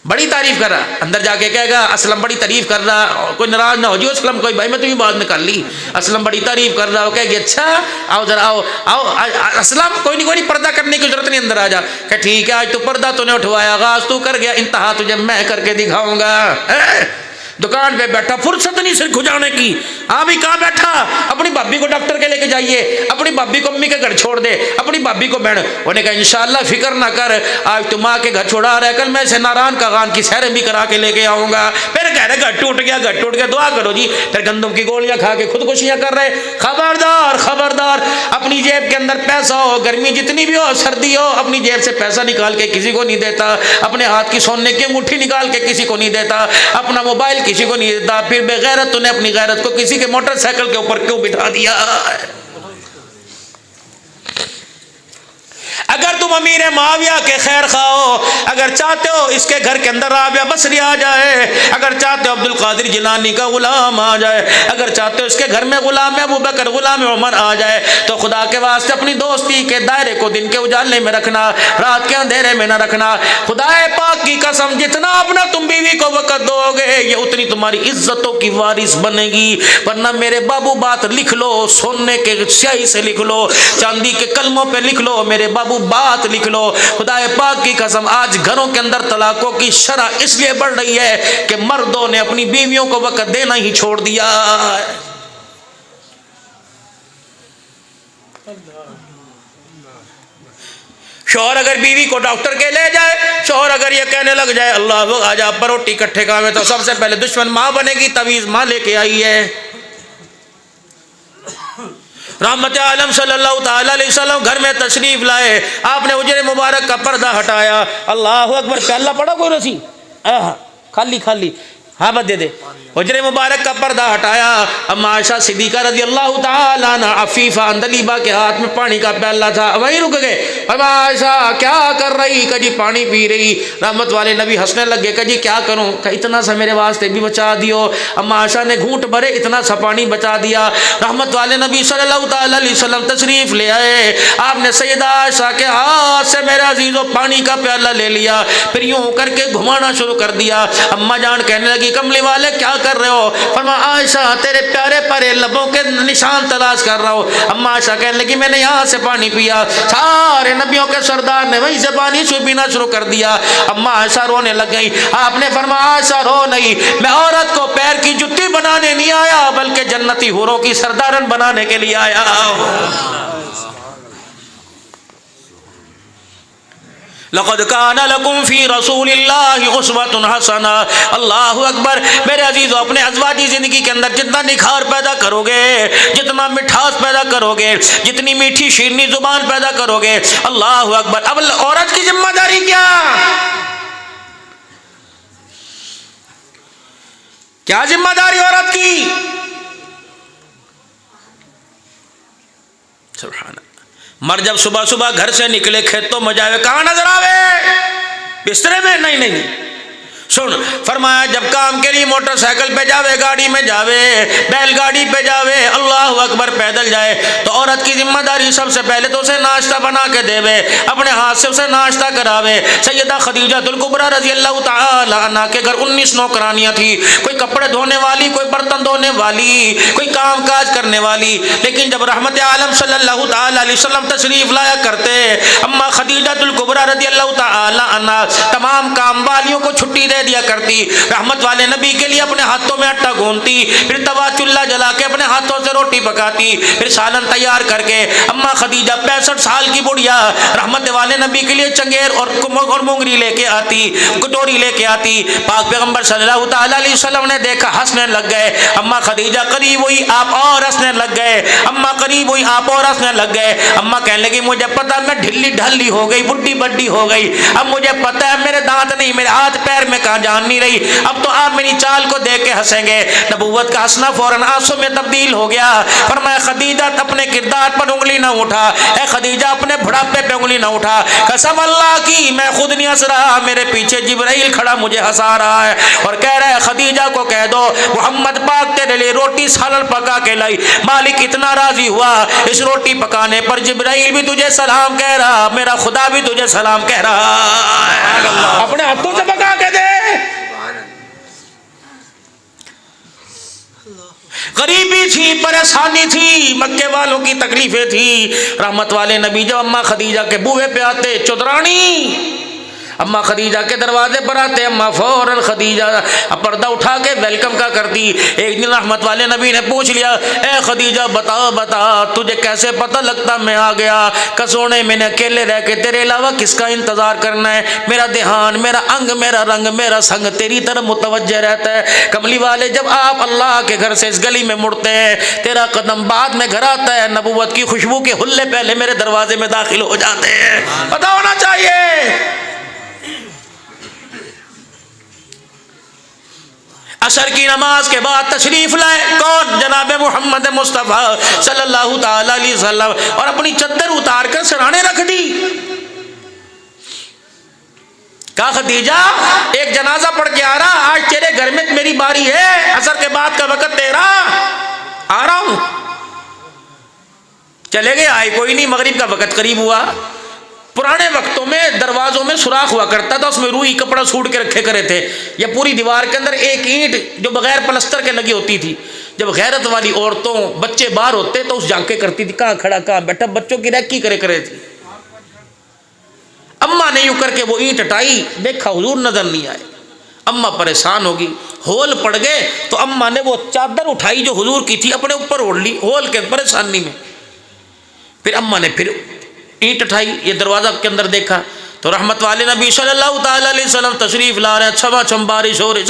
बड़ी तारीफ कर रहा, अंदर जाके कहेगा असलम बड़ी तारीफ कर रहा, कोई नाराज ना हो जी असलम, कोई भाई मैं तुम्हें बात निकाल ली, असलम बड़ी तारीफ कर रहा हो, कहेगी अच्छा आओ जरा आओ आओ असलम, कोई नहीं पर्दा करने की जरूरत नहीं, अंदर आ जा। कह ठीक है आज तो पर्दा तूने उठवाया, आगाज तू कर गया, इंतहा तुझे मैं करके दिखाऊंगा। दुकान पे बैठा, फुर्सत नहीं सिर खुजाने की। हाँ भी कहाँ बैठा, अपनी भाभी को डॉक्टर के लेके जाइए, अपनी भाभी को अम्मी के घर छोड़ दे, अपनी भाभी को बहन। उन्हें कहा इंशाल्लाह फिक्र ना कर, आज तुम माँ के घर छोड़ा रहा है, कल मैं इसे नारायण का गान की सैरें भी करा के लेके आऊंगा। फिर कह रहे घर टूट गया, दुआ करो जी। फिर गंदम की गोलियां खा के खुदकुशियां कर रहे। खबरदार खबरदार, अपनी जेब के अंदर पैसा हो, गर्मी जितनी भी हो, सर्दी हो, अपनी जेब से पैसा निकाल के किसी को नहीं देता, अपने हाथ की सोने की अंगूठी निकाल के किसी को नहीं देता, अपना मोबाइल किसी को नहीं देता। फिर बेगैरत तूने अपनी गैरत को किसी के मोटरसाइकिल के ऊपर क्यों बिठा दिया? अगर तुम अमीर माविया के खैर खाओ, अगर चाहते हो इसके घर के अंदर राबिया बसरी आ जाए, अगर चाहते हो अब्दुल कादिर जिलानी का गुलाम आ जाए, अगर चाहते हो इसके घर में गुलाम अबू बकर गुलाम उमर आ जाए, तो खुदा के वास्ते अपनी दोस्ती के दायरे को दिन के उजाले में रखना, रात के अंधेरे में न रखना। खुदा पाक की कसम, जितना अपना तुम बीवी को वक़्त दोगे, ये उतनी तुम्हारी इज्जतों की वारिस बनेगी। वरना मेरे बाबू बात लिख लो, सोने के स्याही से लिख लो, चांदी के कलमों पे लिख लो, मेरे बाबू बात लिख लो। खुदा पाक की कसम, आज घरों के अंदर तलाकों की शरह इसलिए बढ़ रही है कि मर्दों ने अपनी बीवियों को वक़्त देना ही छोड़ दिया। शौहर अगर बीवी को डॉक्टर के ले जाए, शौहर अगर ये कहने लग जाए अल्लाह आज आप रोटी इकट्ठे खावे, तो सबसे पहले दुश्मन माँ बनेगी, तवीज़ माँ लेके आई है। रहमत आलम सल्लल्लाहु ताला अलैहि वसल्लम घर में तशरीफ लाए, आपने उजरे मुबारक का पर्दा हटाया, अल्लाह अकबर, प्याला पड़ा कोई रसी खाली खाली, हाँ बस दे दे, हुजरे मुबारक का पर्दा हटाया। अम्मा आयशा सिद्दीका रज़ी अल्लाह ताला अन्हा, अफीफा अंदलीबा के हाथ में पानी का प्याला था, वहीं रुक गए। अम्मा आयशा क्या कर रही? कजी पानी पी रही। रहमत वाले नबी हंसने लगे, कजी क्या करूं? इतना सा मेरे वास्ते भी बचा दियो। अम्मा आयशा ने घूंट भरे इतना सा पानी बचा दिया। रहमत वाले नबी सल्लल्लाहु ताला अलैहि वसल्लम तशरीफ ले आए, आपने सैयदा आयशा के हाथ से मेरे अजीजों पानी का प्याला ले लिया, फिर यूं करके घुमाना शुरू कर दिया। अम्मा जान कहने लगी, कमली वाले क्या कर रहे हो? फरमाया आयशा तेरे प्यारे प्यारे लबों के निशान तलाश कर रहा हूँ। अम्मा आयशा कहने लगी मैंने यहाँ से पानी पिया। सारे नबियों के सरदार ने वहीं से पानी पीना शुरू कर दिया। अम्मा आयशा रोने लग गई। आपने फरमाया आयशा रो नहीं, मैं औरत को पैर की जुत्ती बनाने नहीं आया, बल्कि जन्नती हुरों की सरदारन बनाने के लिए आया। लक़द कान लकुम फ़ी रसूलिल्लाहि उस्वतुन हसना। अल्लाहु अकबर। मेरे अजीज़ों, अपने अज़वाजी ज़िंदगी के अंदर जितना निखार पैदा करोगे, जितना मिठास पैदा करोगे, जितनी मीठी शीरनी ज़ुबान पैदा करोगे, अल्लाहु अकबर। अब औरत की जिम्मेदारी क्या जिम्मेदारी औरत की? सुभान अल्लाह। मर जब सुबह सुबह घर से निकले, खेतों में जावे, कहाँ नजर आवे? बिस्तरे में? नहीं नहीं, सुन, फरमाया जब काम के लिए मोटरसाइकिल पे जावे, गाड़ी में जावे, बैलगाड़ी पे जावे, अल्लाह अकबर पैदल जाए, तो औरत की जिम्मेदारी सबसे पहले तो उसे नाश्ता बना के देवे, अपने हाथ से उसे नाश्ता करावे। सैयदा खदीजातुल कुबरा रज़ी अल्लाह तआला अन्हा के घर 19 नौकरानियाँ थी, कोई कपड़े धोने वाली, कोई बर्तन धोने वाली, कोई काम काज करने वाली। लेकिन जब रहमत आलम सल्लल्लाहु तआला अलैहि वसल्लम तशरीफ लाया करते, अम्मा खदीजातुल कुबरा रज़ी अल्लाह तआला अन्हा तमाम काम वालियों को छुट्टी दे दिया करती। रहमत वाले नबी के लिए अपने हाथों में आटा गूंथती, फिर तवा चुल्ला जला के अपने हाथों से रोटी पकाती, फिर सालन तैयार करके अम्मा खदीजा 65 साल की बुढ़िया रहमत वाले नबी के लिए चंगेर और मोंगरी लेके आती, कटोरी लेके आती। पाक पैगंबर सल्लल्लाहु तआला अलैहि वसल्लम ने देखा, हंसने लग गए। अम्मा खदीजा करीब हुई, आप और हंसने लग गए। अम्मा करीब हुई, आप और हंसने लग गए। अम्मा कहने लगी मुझे पता मैं ढिल्ली ढल्ली हो गई, बुढ़ी बड्डी हो गई, अब मुझे पता है मेरे दांत नहीं, मेरे हाथ पैर में कहाँ जान नहीं रही, अब तो आप मेरी चाल को देख के हंसेंगे। नबूवत का हंसना फौरन आंसू में तब्दील हो गया। फरमाया खदीजा अपने किरदार पर उंगली ना उठा, ए खदीजा अपने बुढ़ापे पे उंगली ना उठा, कसम अल्लाह की मैं खुद नहीं हंस रहा, मेरे पीछे जिब्राइल खड़ा मुझे हंसा रहा है और कह रहा है खदीजा को कह दो मोहम्मद पाक तेरे लिए रोटी सालन पका के लाई, मालिक इतना राजी हुआ इस रोटी पकाने पर, जिब्राइल भी तुझे सलाम कह रहा, मेरा खुदा भी तुझे सलाम कह रहा है, अपने हाथों से पका के दे। गरीबी थी, परेशानी थी, मक्के वालों की तकलीफें थी। रहमत वाले नबी जब अम्मा खदीजा के बूहे पे आते, चौधरानी अम्मा खदीजा के दरवाजे पर आते, अम्मा फौरन खदीजा पर्दा उठा के वेलकम का करती। एक दिन रहमत वाले नबी ने पूछ लिया, ए खदीजा बता तुझे कैसे पता लगता मैं आ गया, कसोने मैंने अकेले रह के तेरे अलावा किसका इंतजार करना है, मेरा ध्यान, मेरा अंग, मेरा रंग, मेरा संग तेरी तरफ मुतवज्जह रहता है। कमली वाले जब आप अल्लाह के घर से इस गली में मुड़ते हैं, तेरा कदम बाद में घर आता है, नबूवत की खुशबू के हुल्ले पहले मेरे दरवाजे में दाखिल हो जाते हैं। पता होना चाहिए। असर की नमाज के बाद तशरीफ लाए कौन, जनाब मोहम्मद मुस्तफ़ा सल्लल्लाहु तआला अलैहि वसल्लम, और अपनी चद्दर उतार कर सराहने रख दी। कहा खदीजा एक जनाजा पढ़ के आ रहा, आज तेरे घर में मेरी बारी है, असर के बाद का वक्त तेरा, आ रहा हूं। चले गए, आए कोई नहीं, मगरिब का वक्त करीब हुआ। पुराने वक्तों में दरवाजों में सुराख हुआ करता था, उसमें रूई कपड़ा सूट के रखे करे थे, या पूरी दीवार के अंदर एक ईंट जो बगैर प्लस्तर के लगी होती थी। जब गैरत वाली औरतों बच्चे बाहर होते तो उस झांके करती थी, कहाँ खड़ा कहाँ बैठा, बच्चों की रैकी करे करे थी। अम्मा ने यूं करके वो ईंट हटाई, देखा हुजूर नजर नहीं आए। अम्मा परेशान होगी, होल पड़ गए तो अम्मा ने वो चादर उठाई जो हुजूर की थी, अपने ऊपर ओढ़ ली होल के परेशानी में। फिर अम्मा ने फिर ईंट उठाई, ये दरवाजा के अंदर देखा तो रहमत वाले नबी सल्लल्लाहु तआला अलैहि वसल्लम तशरीफ ला रहे, छमाछम बारिश हो रही।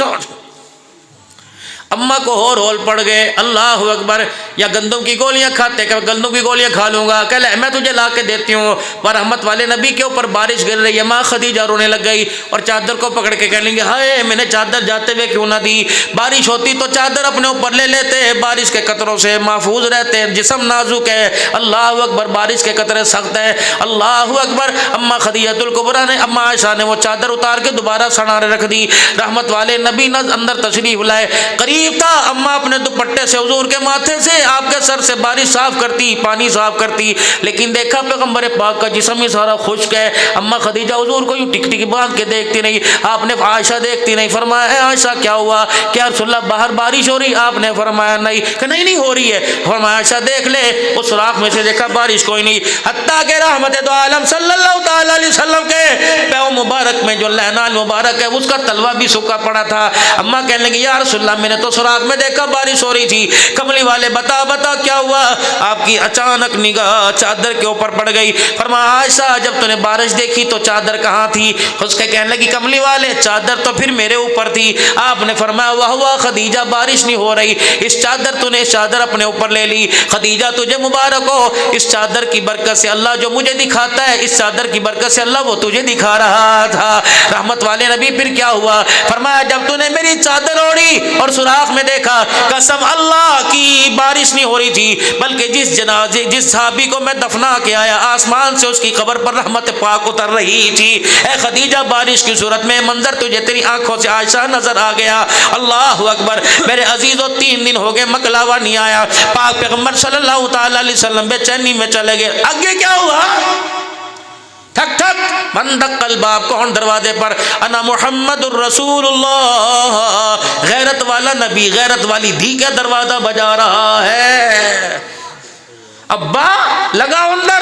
अम्मा को होल पड़ गए, अल्लाह अकबर। या गंदम की गोलियां खाते, क्या गंदम की गोलियां खा लूँगा, कह ले मैं तुझे ला के देती हूँ। पर रहमत वाले नबी के ऊपर बारिश गिर रही है, माँ खदीजा रोने लग गई और चादर को पकड़ के कह लेंगे, हाय मैंने चादर जाते हुए क्यों ना दी, बारिश होती तो चादर अपने ऊपर ले लेते, बारिश के कतरों से महफूज रहते हैं, जिस्म नाजुक है। अल्लाह अकबर, बारिश के कतरे सख्त है, अल्लाह अकबर। अम्मा खदीजतुल कुबरा ने, अम्मा आयशा ने वो चादर उतार के दोबारा सनारे रख दी। रहमत वाले नबी न अंदर तशरीफ लाए, करीब था अम्मा अपने दुपट्टे से हुजूर के माथे से, आपके सर से बारिश साफ करती, पानी साफ करती, लेकिन देखा पैगंबर पाक का जिस्म ही सारा खुश्क है। अम्मा खदीजा हुजूर को यूं टिक टिक बांध के देखती नहीं, आपने आयशा देखती नहीं। फरमाया आयशा क्या हुआ, क्या रसूलुल्लाह बाहर बारिश हो रही, आपने फरमाया नहीं, कि नहीं हो रही है। फरमाया आयशा देख ले, उस सुराख में से देखा बारिश कोई नहीं। हत्ता के रहमत दो आलम सल्लल्लाहु तआला अलैहि वसल्लम के पैर मुबारक में जो लहनान मुबारक है उसका तलवा भी सूखा पड़ा था। अम्मा कहने लगी या रसूलुल्लाह मैंने तो सुराख में देखा बारिश हो रही थी। कमली वाले बता क्या हुआ। आपकी अचानक निगाह चादर के ऊपर पड़ गई। फरमाया आयशा जब तूने बारिश देखी तो चादर कहाँ थी। उसके कहने लगी कमली वाले चादर तो फिर मेरे ऊपर थी। आपने फरमाया वाह वाह खदीजा बारिश नहीं हो रही, इस चादर तूने इस चादर अपने ऊपर ले ली। खदीजा तुझे मुबारक हो, इस चादर की बरकत से अल्लाह जो मुझे दिखाता है, इस चादर की बरकत से अल्लाह वो तुझे दिखा रहा था। था। रहमत वाले नबी फिर क्या हुआ? फरमाया जब तूने मेरी चादर ओढ़ी और सुराख में देखा, कसम अल्लाह की बारिश नहीं हो रही थी, बल्कि जिस साहबी को मैं दफना के आया आसमान से उसकी कब्र पर रहमत पाक उतर रही थी। ए खदीजा, बारिश की सूरत में मंजर तुझे तेरी आंखों से आयशा नजर आ गया। अल्लाह अकबर। मेरे अजीजों, 3 दिन हो गए मकलावा नहीं आया। पाक पैगंबर सल्लल्लाहु ताला अलैहि वसल्लम बेचैनी में चले गए। आगे क्या हुआ? ठक ठक मंदकल बाब, कौन दरवाजे पर? अना मुहम्मदुर रसूलुल्लाह। गैरत वाला नबी, गैरत वाली धी का दरवाजा बजा रहा है। अब्बा लगाओ अंदर।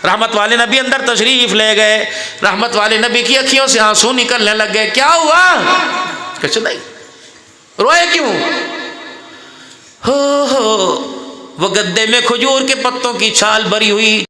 रहमत वाले नबी अंदर तशरीफ ले गए। रहमत वाले नबी की अखियों से आंसू निकलने लग गए। क्या हुआ? कुछ नहीं। रोए क्यों? हो वो गद्दे में खजूर के पत्तों की छाल भरी हुई